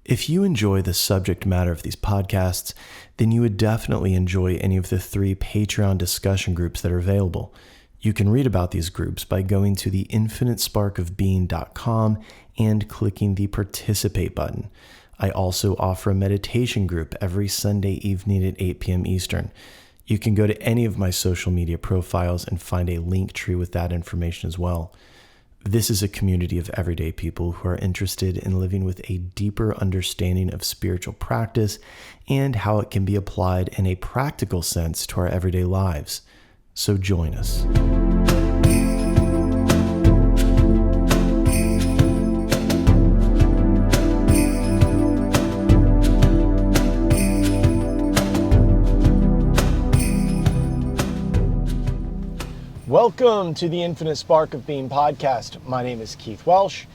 If you enjoy the subject matter of these podcasts, then you would definitely enjoy any of the 3 Patreon discussion groups that are available. You can read about these groups by going to the infinitesparkofbeing.com and clicking the participate button. I also offer a meditation group every Sunday evening at 8 p.m. Eastern. You can go to any of my social media profiles and find a link tree with that information as well. This is a community of everyday people who are interested in living with a deeper understanding of spiritual practice and how it can be applied in a practical sense to our everyday lives. So join us. Welcome to the Infinite Spark of Being podcast. My name is Keith Welsh,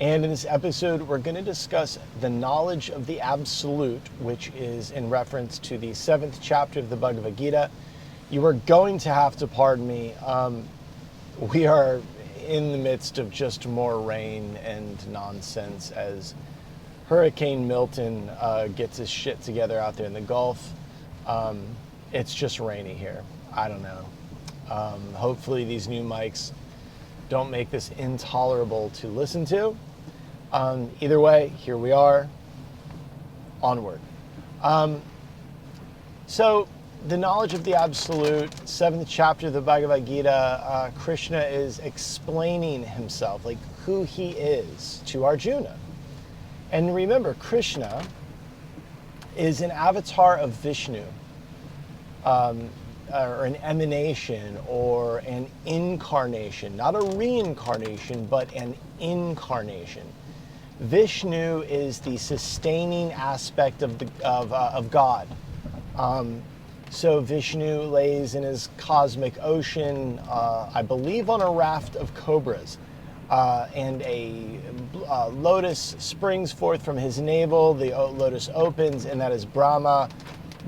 and in this episode, we're going to discuss the knowledge of the absolute, which is in reference to the 7th chapter of the Bhagavad Gita. You are going to have to pardon me. We are in the midst of just more rain and nonsense as Hurricane Milton gets his shit together out there in the Gulf. It's just rainy here. I don't know. Hopefully these new mics don't make this intolerable to listen to. Either way, here we are. Onward. So the knowledge of the absolute, 7th chapter of the Bhagavad Gita, Krishna is explaining himself, like who he is to Arjuna. And remember, Krishna is an avatar of Vishnu. Or an emanation or an incarnation, not a reincarnation, but an incarnation. Vishnu is the sustaining aspect of God. So Vishnu lays in his cosmic ocean, I believe on a raft of cobras, and a lotus springs forth from his navel. The lotus opens, and that is Brahma.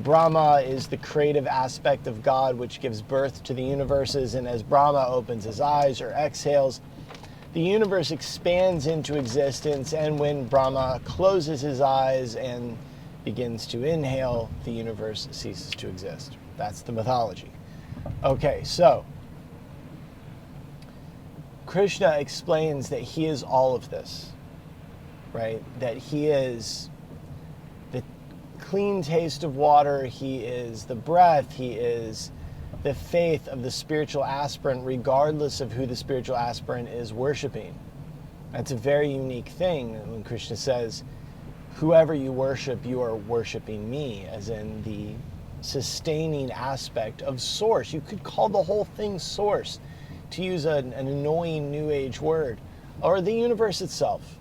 Brahma is the creative aspect of God, which gives birth to the universes, and as Brahma opens his eyes or exhales, the universe expands into existence, and when Brahma closes his eyes and begins to inhale, the universe ceases to exist. That's the mythology. Okay, so Krishna explains that he is all of this, right? That he is the clean taste of water, he is the breath, he is the faith of the spiritual aspirant, regardless of who the spiritual aspirant is worshiping. That's a very unique thing when Krishna says, whoever you worship, you are worshiping me, as in the sustaining aspect of source. You could call the whole thing source, to use an annoying new age word, or the universe itself.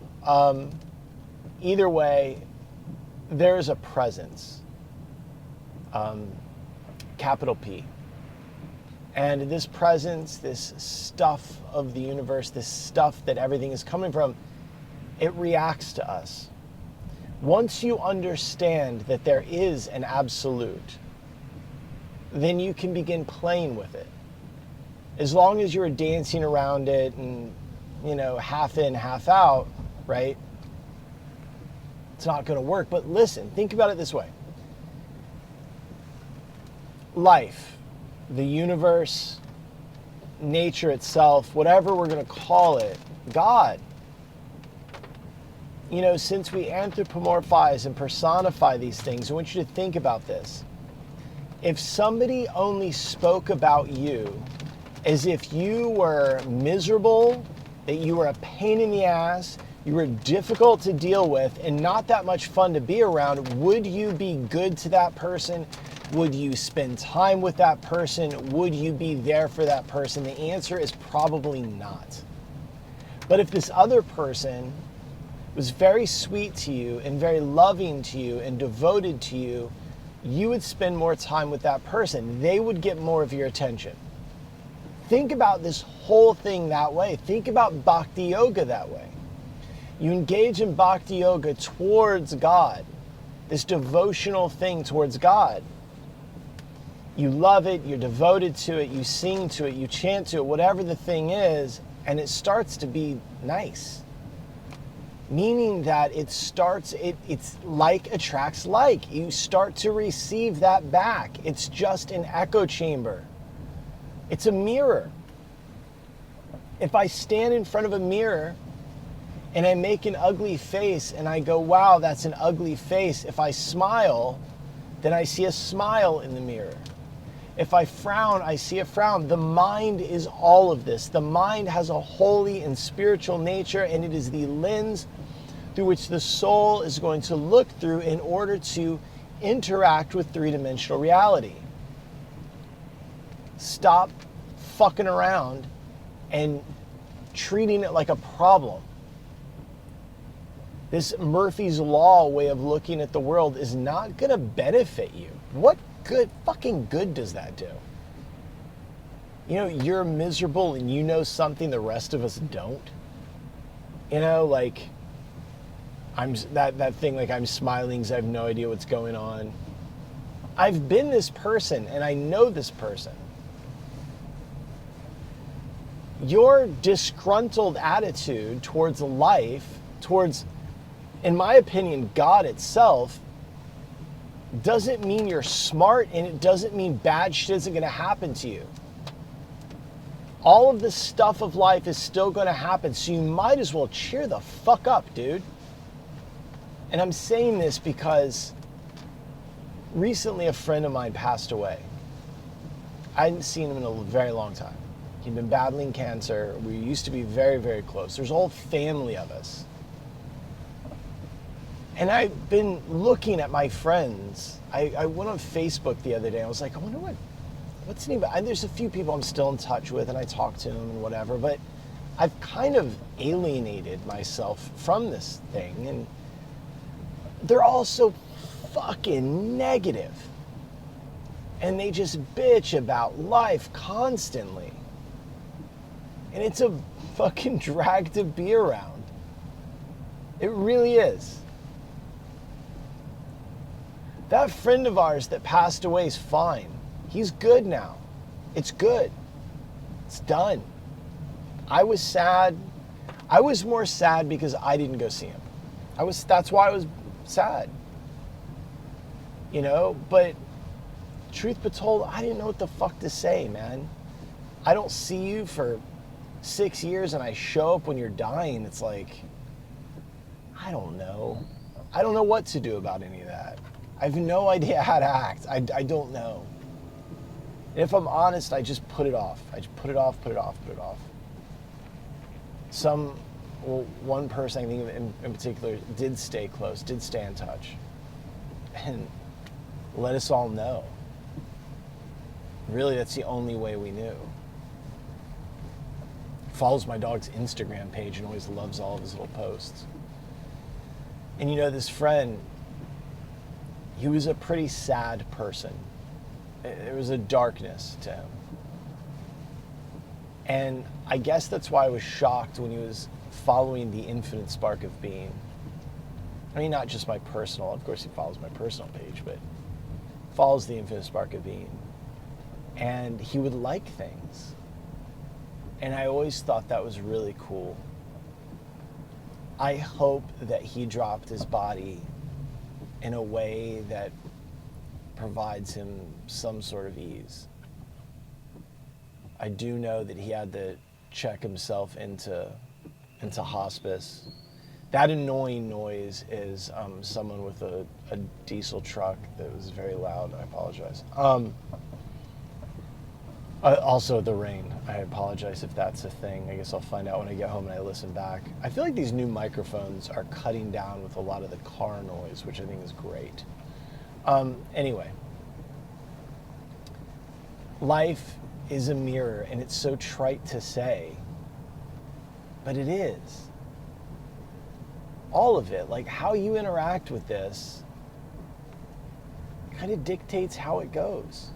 Either way, there is a presence, capital P. And this presence, this stuff of the universe, this stuff that everything is coming from, it reacts to us. Once you understand that there is an absolute, then you can begin playing with it. As long as you're dancing around it and, half in, half out, right? It's not going to work. But listen, think about it this way. Life, the universe, nature itself, whatever we're going to call it, God. Since we anthropomorphize and personify these things, I want you to think about this. If somebody only spoke about you as if you were miserable, that you were a pain in the ass, you were difficult to deal with and not that much fun to be around, would you be good to that person? Would you spend time with that person? Would you be there for that person? The answer is probably not. But if this other person was very sweet to you and very loving to you and devoted to you, you would spend more time with that person. They would get more of your attention. Think about this whole thing that way. Think about bhakti yoga that way. You engage in bhakti yoga towards God, this devotional thing towards God. You love it, you're devoted to it, you sing to it, you chant to it, whatever the thing is, and it starts to be nice. meaning that it's like attracts like. You start to receive that back. It's just an echo chamber. It's a mirror. If I stand in front of a mirror and I make an ugly face and I go, wow, that's an ugly face. If I smile, then I see a smile in the mirror. If I frown, I see a frown. The mind is all of this. The mind has a holy and spiritual nature, and it is the lens through which the soul is going to look through in order to interact with three-dimensional reality. Stop fucking around and treating it like a problem. This Murphy's Law way of looking at the world is not going to benefit you. What fucking good does that do? You know, you're miserable and you know something the rest of us don't. You know, like, that thing, like, I'm smiling because I have no idea what's going on. I've been this person and I know this person. Your disgruntled attitude towards life, towards, in my opinion, God itself, doesn't mean you're smart, and it doesn't mean bad shit isn't going to happen to you. All of the stuff of life is still going to happen, so you might as well cheer the fuck up, dude. And I'm saying this because recently a friend of mine passed away. I hadn't seen him in a very long time. He'd been battling cancer. We used to be very, very close. There's a whole family of us. And I've been looking at my friends. I went on Facebook the other day. I was like, I wonder what's the name? And there's a few people I'm still in touch with, and I talk to them and whatever. But I've kind of alienated myself from this thing, and they're all so fucking negative. And they just bitch about life constantly. And it's a fucking drag to be around. It really is. That friend of ours that passed away is fine. He's good now. It's good. It's done. I was sad. I was more sad because I didn't go see him. That's why I was sad. You know, but truth be told, I didn't know what the fuck to say, man. I don't see you for 6 years and I show up when you're dying. It's like, I don't know. I don't know what to do about any of that. I have no idea how to act. I don't know. And if I'm honest, I just put it off. I just put it off. One person I think of in particular did stay close, did stay in touch, and let us all know. Really, that's the only way we knew. Follows my dog's Instagram page and always loves all of his little posts. And you know, this friend, he was a pretty sad person. There was a darkness to him. And I guess that's why I was shocked when he was following the infinite spark of being. I mean, not just my personal, of course he follows my personal page, but follows the infinite spark of being. And he would like things. And I always thought that was really cool. I hope that he dropped his body in a way that provides him some sort of ease. I do know that he had to check himself into hospice. That annoying noise is someone with a diesel truck that was very loud. I apologize. Also the rain. I apologize if that's a thing. I guess I'll find out when I get home and I listen back. I feel like these new microphones are cutting down with a lot of the car noise, which I think is great. Anyway, life is a mirror, and it's so trite to say, but it is. All of it, like how you interact with this, kind of dictates how it goes.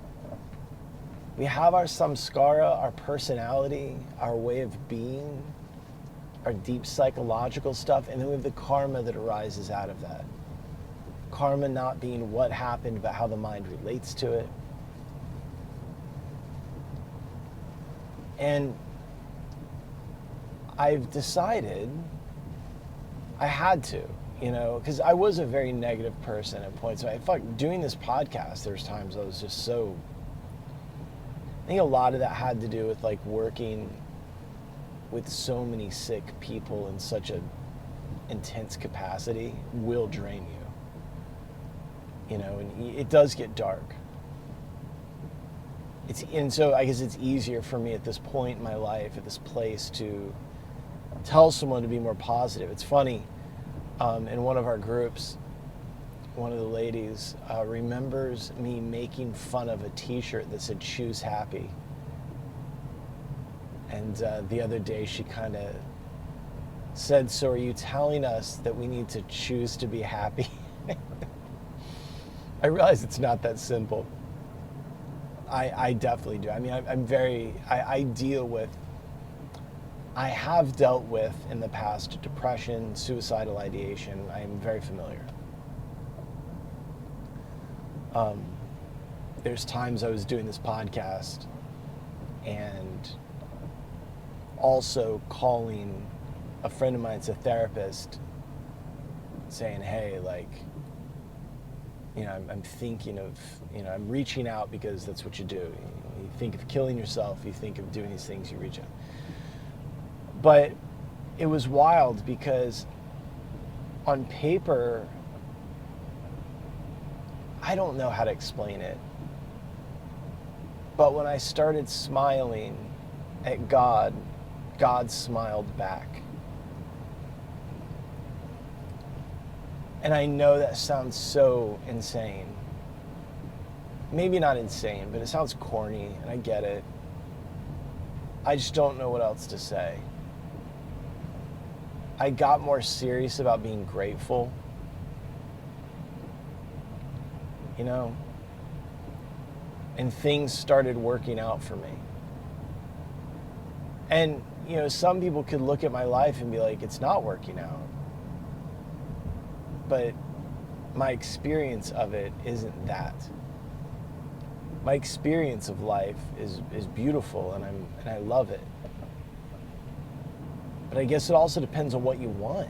We have our samskara, our personality, our way of being, our deep psychological stuff, and then we have the karma that arises out of that. Karma not being what happened, but how the mind relates to it. And I've decided I had to, because I was a very negative person at points. Doing this podcast, there's times I was just so, I think a lot of that had to do with like working with so many sick people in such a intense capacity will drain you, and it does get dark. And so I guess it's easier for me at this point in my life, at this place, to tell someone to be more positive. It's funny, in one of our groups, one of the ladies remembers me making fun of a t-shirt that said "Choose Happy." And the other day she kind of said, "So are you telling us that we need to choose to be happy?" I realize it's not that simple. I definitely do. I mean, I have dealt with in the past depression, suicidal ideation. I am very familiar. There's times I was doing this podcast and also calling a friend of mine, it's a therapist, saying, "Hey, like, I'm thinking of, I'm reaching out," because that's what you do. You think of killing yourself, you think of doing these things, you reach out. But it was wild because on paper, I don't know how to explain it, but when I started smiling at God, God smiled back. And I know that sounds so insane. Maybe not insane, but it sounds corny, and I get it. I just don't know what else to say. I got more serious about being grateful, and things started working out for me. And, some people could look at my life and be like, it's not working out. But my experience of it isn't that. My experience of life is beautiful, and I love it. But I guess it also depends on what you want.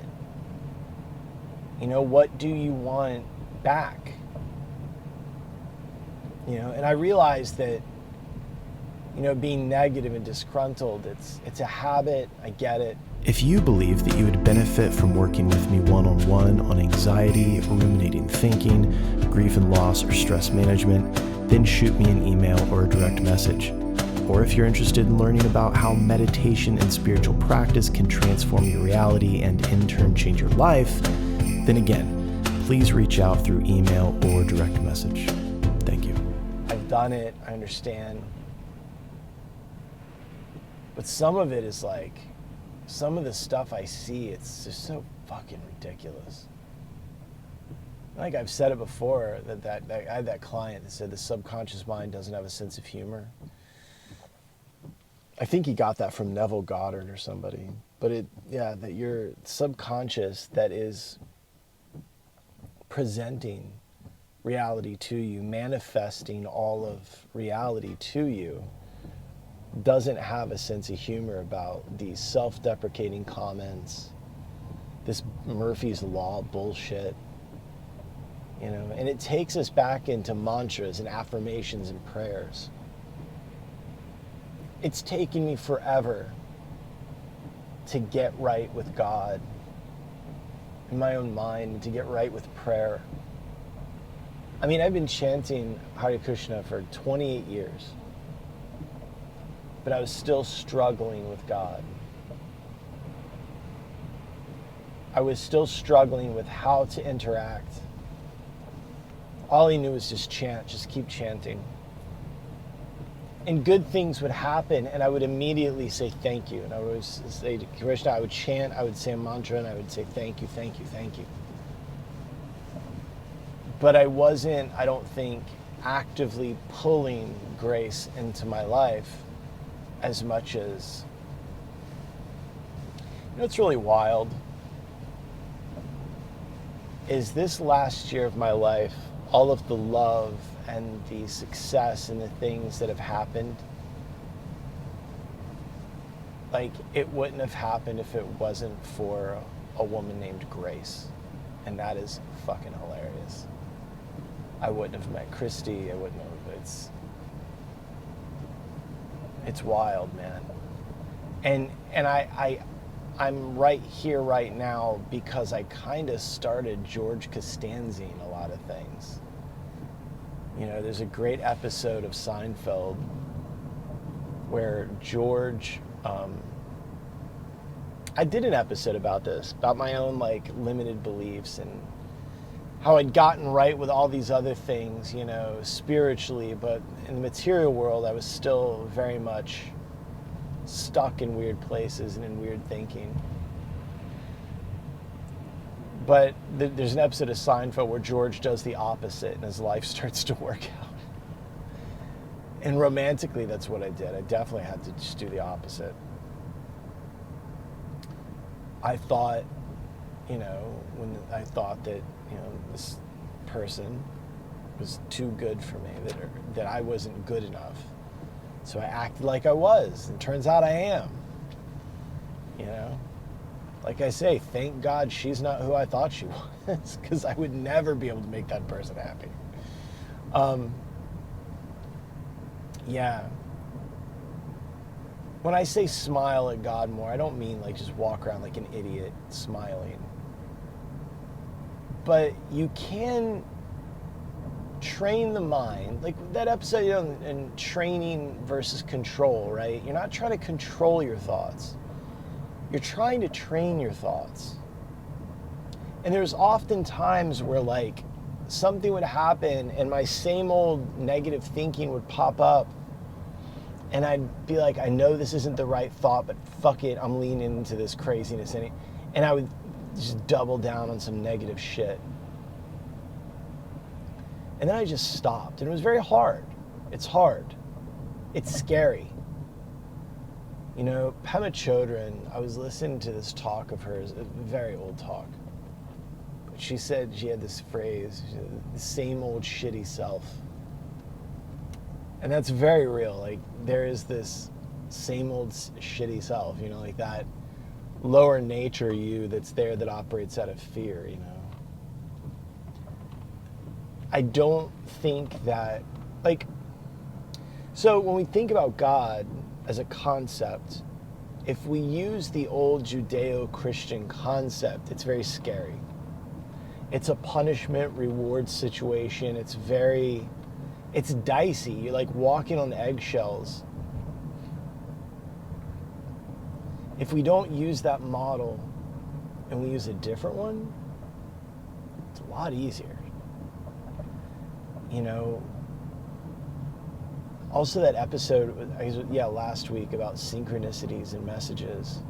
What do you want back? And I realize that, being negative and disgruntled, it's a habit. I get it. If you believe that you would benefit from working with me one-on-one on anxiety, ruminating thinking, grief and loss, or stress management, then shoot me an email or a direct message. Or if you're interested in learning about how meditation and spiritual practice can transform your reality and in turn change your life, then again, please reach out through email or direct message. Thank you. I've done it, I understand. But some of it is like, some of the stuff I see, it's just so fucking ridiculous. Like I've said it before, that I had that client that said the subconscious mind doesn't have a sense of humor. I think he got that from Neville Goddard or somebody. But that your subconscious that is presenting reality to you, manifesting all of reality to you, doesn't have a sense of humor about these self-deprecating comments, this Murphy's Law bullshit, and it takes us back into mantras and affirmations and prayers. It's taken me forever to get right with God in my own mind, and to get right with prayer. I mean, I've been chanting Hare Krishna for 28 years. But I was still struggling with God. I was still struggling with how to interact. All he knew was just chant, just keep chanting. And good things would happen, and I would immediately say thank you. And I would say to Krishna, I would chant, I would say a mantra, and I would say thank you, thank you, thank you. But I wasn't, I don't think, actively pulling grace into my life as much as, it's really wild, is this last year of my life, all of the love and the success and the things that have happened, like it wouldn't have happened if it wasn't for a woman named Grace. And that is fucking hilarious. I wouldn't have met Christy. I wouldn't have. It's wild, man. And I'm right here right now because I kind of started George Costanzing a lot of things. You know, there's a great episode of Seinfeld where George, I did an episode about this, about my own like limited beliefs and how I'd gotten right with all these other things, you know, spiritually, but in the material world, I was still very much stuck in weird places and in weird thinking. But there's an episode of Seinfeld where George does the opposite and his life starts to work out. And romantically, that's what I did. I definitely had to just do the opposite. I thought, you know, when I thought that, you know, this person was too good for me, that I wasn't good enough. So I acted like I was, and turns out I am. You know? Like I say, thank God she's not who I thought she was, because I would never be able to make that person happy. Yeah. When I say smile at God more, I don't mean like just walk around like an idiot smiling. But you can train the mind, like that episode, you know, in training versus control, right? You're not trying to control your thoughts. You're trying to train your thoughts. And there's often times where like something would happen and my same old negative thinking would pop up and I'd be like, I know this isn't the right thought, but fuck it, I'm leaning into this craziness. And I would just double down on some negative shit. And then I just stopped. And it was very hard. It's hard. It's scary. You know, Pema Chodron, I was listening to this talk of hers, a very old talk. She said she had this phrase, the same old shitty self. And that's very real. Like, there is this same old shitty self, you know, like that lower nature you that's there that operates out of fear, you know. I don't think that, like, so when we think about God as a concept, if we use the old Judeo-Christian concept, it's very scary. It's a punishment reward situation. It's dicey. You're like walking on eggshells. If we don't use that model and we use a different one, it's a lot easier. You know, also that episode, last week about synchronicities and messages.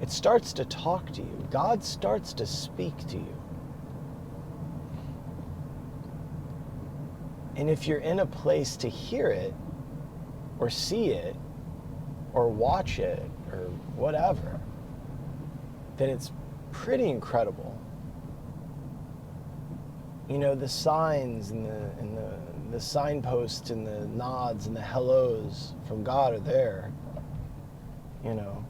It starts to talk to you. God starts to speak to you. And if you're in a place to hear it, or see it, or watch it, or whatever, then it's pretty incredible. You know, the signs and the signposts and the nods and the hellos from God are there, you know.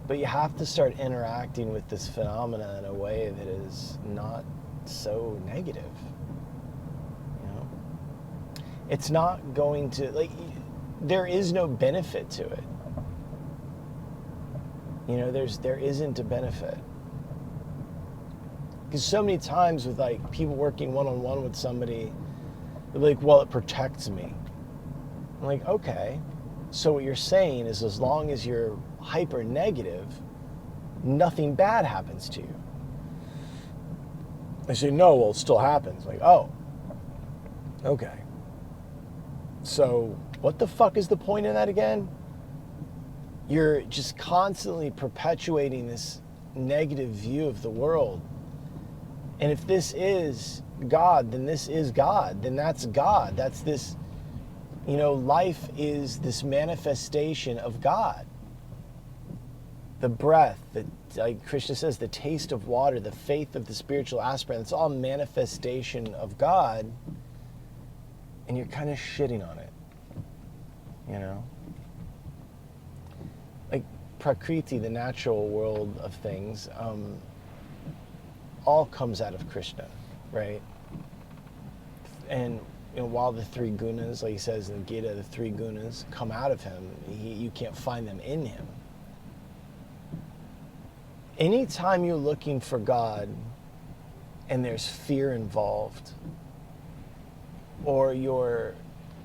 But you have to start interacting with this phenomena in a way that is not so negative. You know, it's not going to, like, there is no benefit to it. You know, there isn't a benefit. Because so many times with like people working one-on-one with somebody, they're like, well, it protects me. I'm like, okay. So what you're saying is as long as you're hyper negative, nothing bad happens to you. They say, no, well, it still happens. Like, oh, okay. So what the fuck is the point of that again? You're just constantly perpetuating this negative view of the world. And if this is God, then this is God. Then that's God. That's this, you know, life is this manifestation of God. The breath, like Krishna says, the taste of water, the faith of the spiritual aspirant, it's all manifestation of God. And you're kind of shitting on it, you know? Like, prakriti, the natural world of things, all comes out of Krishna, right? And while the three gunas, like he says in the Gita, the three gunas come out of him, you can't find them in him. Anytime you're looking for God and there's fear involved, or you're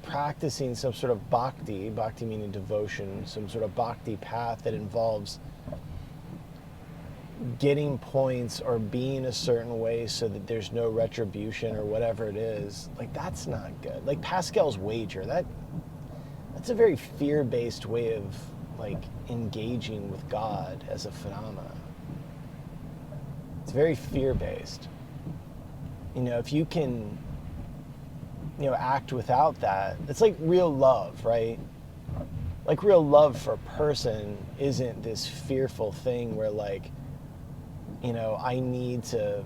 practicing some sort of bhakti meaning devotion, some sort of bhakti path that involves getting points or being a certain way so that there's no retribution or whatever it is, like that's not good. Like Pascal's wager, that's a very fear-based way of like engaging with God as a phenomenon. It's very fear-based. If you can act without that, it's like real love, right? Like real love for a person isn't this fearful thing where like, I need to,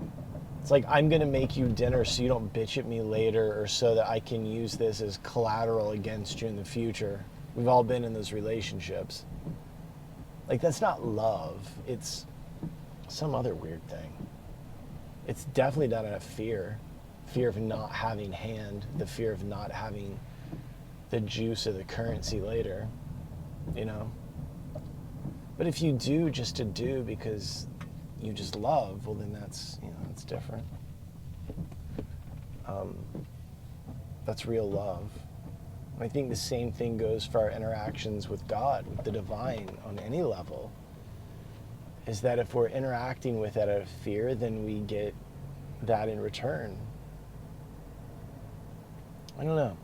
it's like I'm gonna make you dinner so you don't bitch at me later, or so that I can use this as collateral against you in the future. We've all been in those relationships. Like that's not love, it's some other weird thing. It's definitely done out of fear of not having hand, the fear of not having the juice of the currency later, But if you do just to do because you just love, well then that's different. That's real love. I think the same thing goes for our interactions with God, with the divine on any level, is that if we're interacting with it out of fear, then we get that in return. I don't know.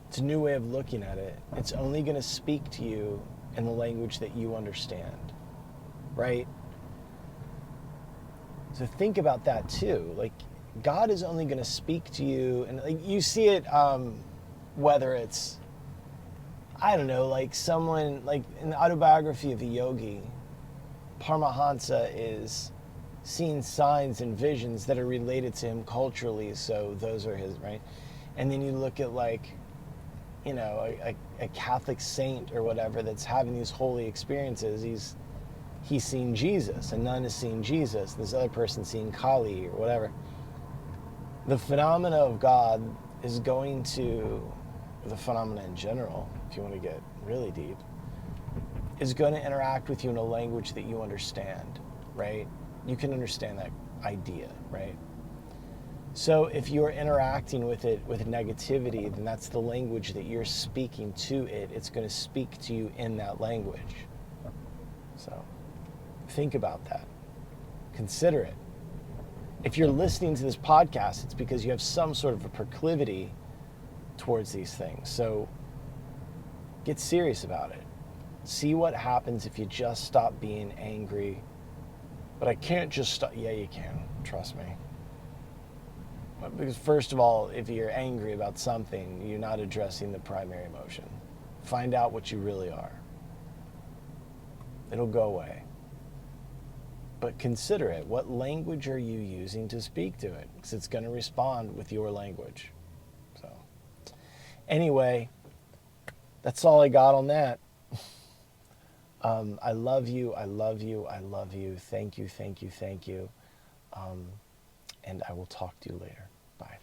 It's a new way of looking at it. It's only going to speak to you in the language that you understand, right? So think about that too. Like, God is only going to speak to you, and like you see it, whether it's, I don't know, like someone, like in the autobiography of a yogi, Paramahansa is seeing signs and visions that are related to him culturally, so those are his, right? And then you look at like, a Catholic saint or whatever that's having these holy experiences. He's seen Jesus, a nun is seeing Jesus, this other person seeing Kali or whatever. The phenomena of God is going to, the phenomena in general, if you want to get really deep, is going to interact with you in a language that you understand, right? You can understand that idea, right? So if you're interacting with it with negativity, then that's the language that you're speaking to it. It's going to speak to you in that language. So think about that. Consider it. If you're listening to this podcast, it's because you have some sort of a proclivity towards these things. So get serious about it. See what happens if you just stop being angry. But I can't just stop. Yeah, you can. Trust me. Because first of all, if you're angry about something, you're not addressing the primary emotion. Find out what you really are. It'll go away. But consider it. What language are you using to speak to it? Because it's going to respond with your language. So, anyway, that's all I got on that. I love you. I love you. I love you. Thank you. Thank you. Thank you. And I will talk to you later. Bye.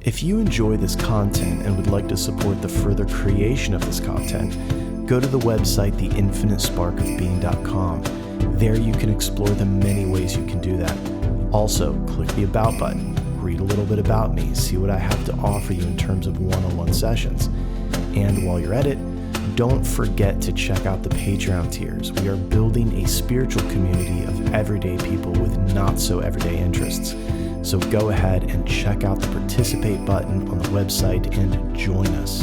If you enjoy this content and would like to support the further creation of this content, go to the website theinfinitesparkofbeing.com. There you can explore the many ways you can do that. Also, click the About button, read a little bit about me, see what I have to offer you in terms of one-on-one sessions. And while you're at it, don't forget to check out the Patreon tiers. We are building a spiritual community of everyday people with not so everyday interests. So go ahead and check out the participate button on the website and join us.